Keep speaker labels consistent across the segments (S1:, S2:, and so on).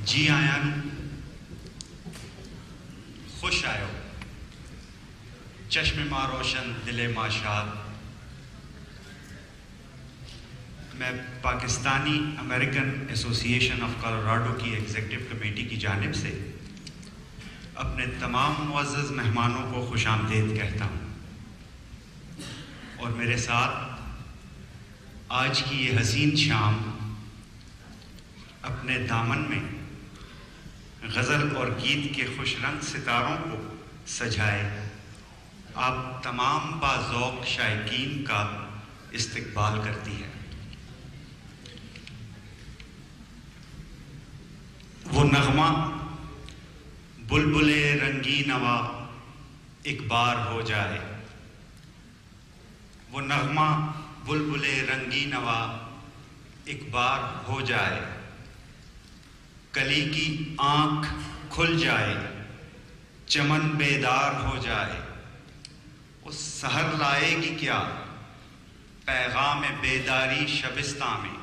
S1: जी आयान खुश आयो चश्मे मा रोशन दिले मा शाद। मैं Pakistani American association of Colorado की एग्जीक्यूटिव कमेटी की जानिब से अपने तमाम मुअज़्ज़ज़ मेहमानों को खुशामदीद कहता हूँ और मेरे साथ आज की ये हसीन शाम अपने दामन में गज़ल और गीत के खुश रंग सितारों को सजाए आप तमाम बाज़ौक़ शायकीन का इस्तकबाल करती है। वो नगमा बुलबुले रंगी नवा एक बार हो जाए, वो नगमा बुलबुले रंगी नवा एक बार हो जाए, कली की आँख खुल जाए, चमन बेदार हो जाए। उस सहर लाएगी क्या पैगाम बेदारी शबिस्तां में,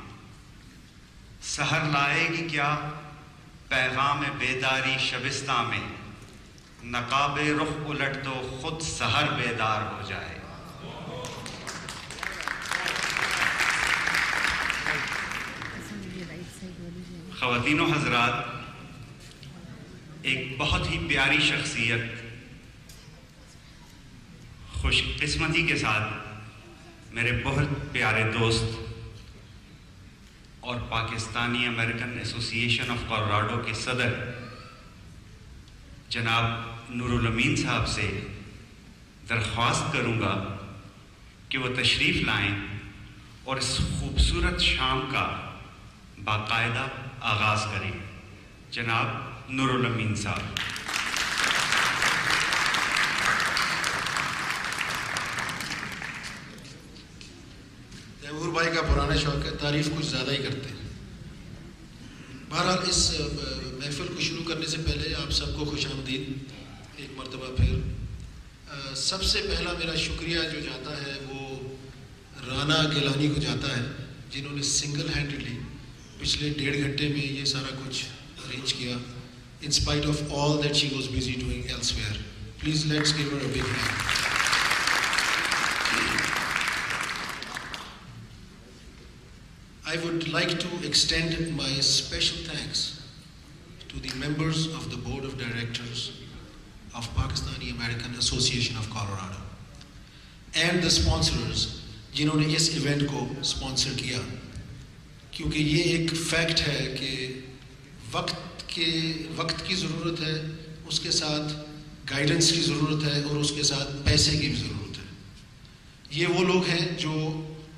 S1: सहर लाएगी क्या पैगाम बेदारी शबिस्तां में, नकाबे रुख उलट दो खुद सहर बेदार हो जाए। ख़वातीनो हज़रात, एक बहुत ही प्यारी शख्सियत खुशकिस्मती के साथ मेरे बहुत प्यारे दोस्त और Pakistani American association of Colorado के सदर जनाब नूरुल अमीन साहब से दरख्वास्त करूँगा कि वो तशरीफ़ लाएं और इस खूबसूरत शाम का बाकायदा आगाज़ करें। जनाब नूरुल अमीन साहब।
S2: तैमूर भाई का पुराना शौक है, तारीफ़ कुछ ज़्यादा ही करते हैं। बहरहाल इस महफिल को शुरू करने से पहले आप सबको खुशामदीद एक मरतबा फिर। सबसे पहला मेरा शुक्रिया जो जाता है वो राना गिलानी को जाता है, जिन्होंने सिंगल हैंडेडली पिछले 1.5 घंटे में ये सारा कुछ अरेंज किया, in spite of all that she was busy doing elsewhere. Please let's give her a big hand. I would like to extend my special thanks to the members of the Board of Directors of Pakistani American Association of Colorado and the sponsors जिन्होंने इस event को sponsor किया, क्योंकि ये एक fact है कि वक्त की ज़रूरत है, उसके साथ गाइडेंस की ज़रूरत है और उसके साथ पैसे की भी ज़रूरत है। ये वो लोग हैं जो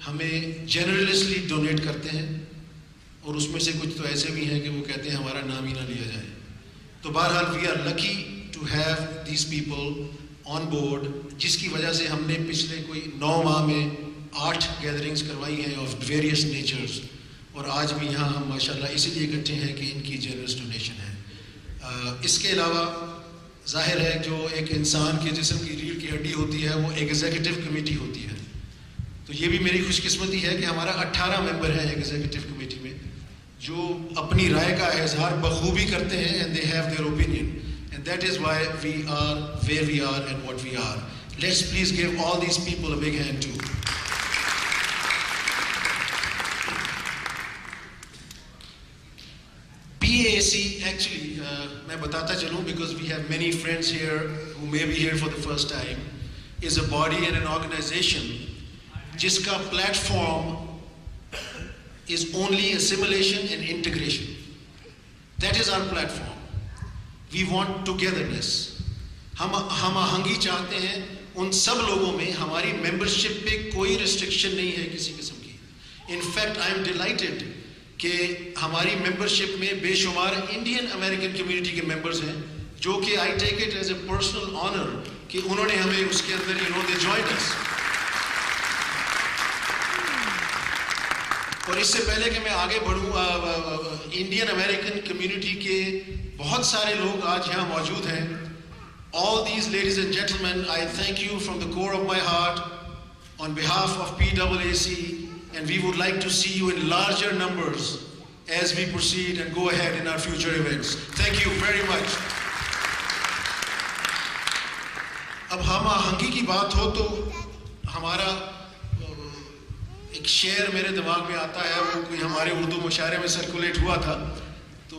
S2: हमें जनरलिस्टली डोनेट करते हैं और उसमें से कुछ तो ऐसे भी हैं कि वो कहते हैं हमारा नाम ही ना लिया जाए। तो बहरहाल we are lucky to have these people on board, जिसकी वजह से हमने पिछले कोई 9 माह में 8 गैदरिंग्स करवाई हैं ऑफ वेरियस नेचर्स, और आज भी यहाँ हम माशाल्लाह इसीलिए इकट्ठे हैं कि इनकी जनरस डोनेशन है। इसके अलावा जाहिर है जो एक इंसान के जिस्म की रीढ़ की हड्डी होती है वो एग्जीक्यूटिव कमेटी होती है, तो ये भी मेरी खुशकिस्मती है कि हमारा 18 मेंबर हैं एग्जीक्यूटिव कमेटी में जो अपनी राय का इजहार बखूबी करते हैं, and they have their opinion, and that is why we are where we are and what we are. Let's please give all these people a big hand too. PAAC actually, मैं बताता चलूँ because we have many friends here who may be here for the first time, is a body and an organization जिसका platform is only assimilation and integration. That is our platform. We want togetherness. हम आहंगी चाहते हैं उन सब लोगों में। हमारी membership पे कोई restriction नहीं है किसी किस्म की। In fact, I am delighted कि हमारी मेंबरशिप में बेशुमार इंडियन अमेरिकन कम्युनिटी के मेंबर्स हैं, जो कि I take it as a personal honour कि उन्होंने हमें उसके अंदर दे जॉइन अस। और इससे पहले कि मैं आगे बढ़ूँ, इंडियन अमेरिकन कम्युनिटी के बहुत सारे लोग आज यहाँ मौजूद हैं। All these ladies and gentlemen, I thank you from the core of my heart on behalf of PAAC, and we would like to see you in larger numbers as we proceed and go ahead in our future events. Thank you very much. अब हम आहंगी की बात हो तो हमारा एक शेर मेरे दिमाग में आता है, वो कोई हमारे उर्दू मुशायरे में सर्कुलेट हुआ था, तो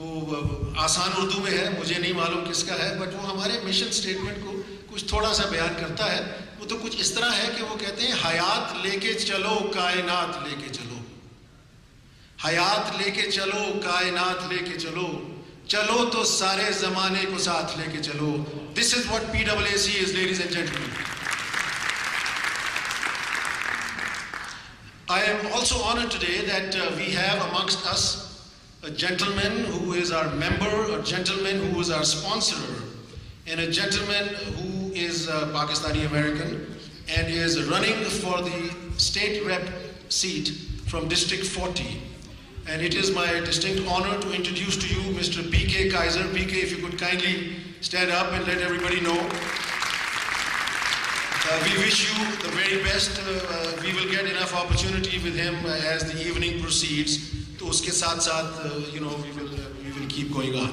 S2: आसान उर्दू में है, मुझे नहीं मालूम किसका है, बट वो हमारे मिशन स्टेटमेंट को कुछ थोड़ा सा बयान करता है। वो तो कुछ इस तरह है कि वो कहते हैं, हयात लेके चलो कायनात लेके चलो, हयात लेके चलो कायनात लेके चलो, चलो तो सारे जमाने को साथ लेके चलो. This is what PAAC is, ladies and gentlemen. I am also honored today that we have amongst us a gentleman who is our member, a gentleman who is our sponsor, and a gentleman who is Pakistani American and is running for the state rep seat from District 40. And it is my distinct honor to introduce to you Mr. P.K. Kaiser. P.K., if you could kindly stand up and let everybody know. We wish you the very best. We will get enough opportunity with him as the evening proceeds. So uske saath saath, we will keep going on.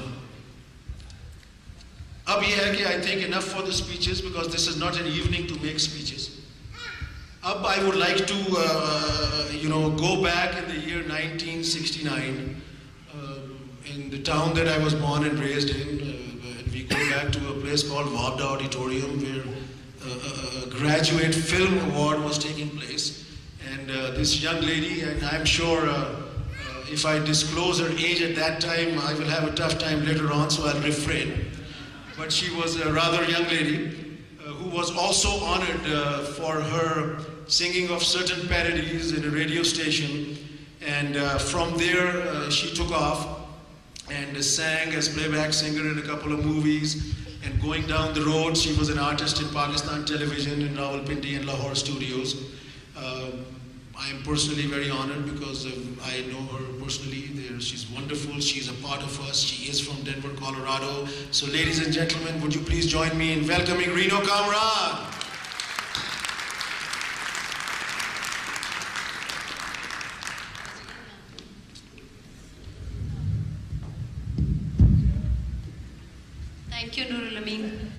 S2: Ab ye hai ki I think enough for the speeches, because this is not an evening to make speeches. Ab I would like to, go back in the year 1969, in the town that I was born and raised in. And we go back to a place called Wabda Auditorium, where a graduate film award was taking place. And this young lady, and I'm sure if I disclose her age at that time, I will have a tough time later on, so I'll refrain. But she was a rather young lady who was also honored for her singing of certain parodies in a radio station. And from there, she took off and sang as playback singer in a couple of movies. And going down the road, she was an artist in Pakistan Television in Rawalpindi and Lahore studios. I am personally very honored because I know her personally. She's wonderful. She's a part of us. She is from Denver, Colorado. So ladies and gentlemen, would you please join me in welcoming Reeno Kamran.
S3: Thank you, Nurul Amin.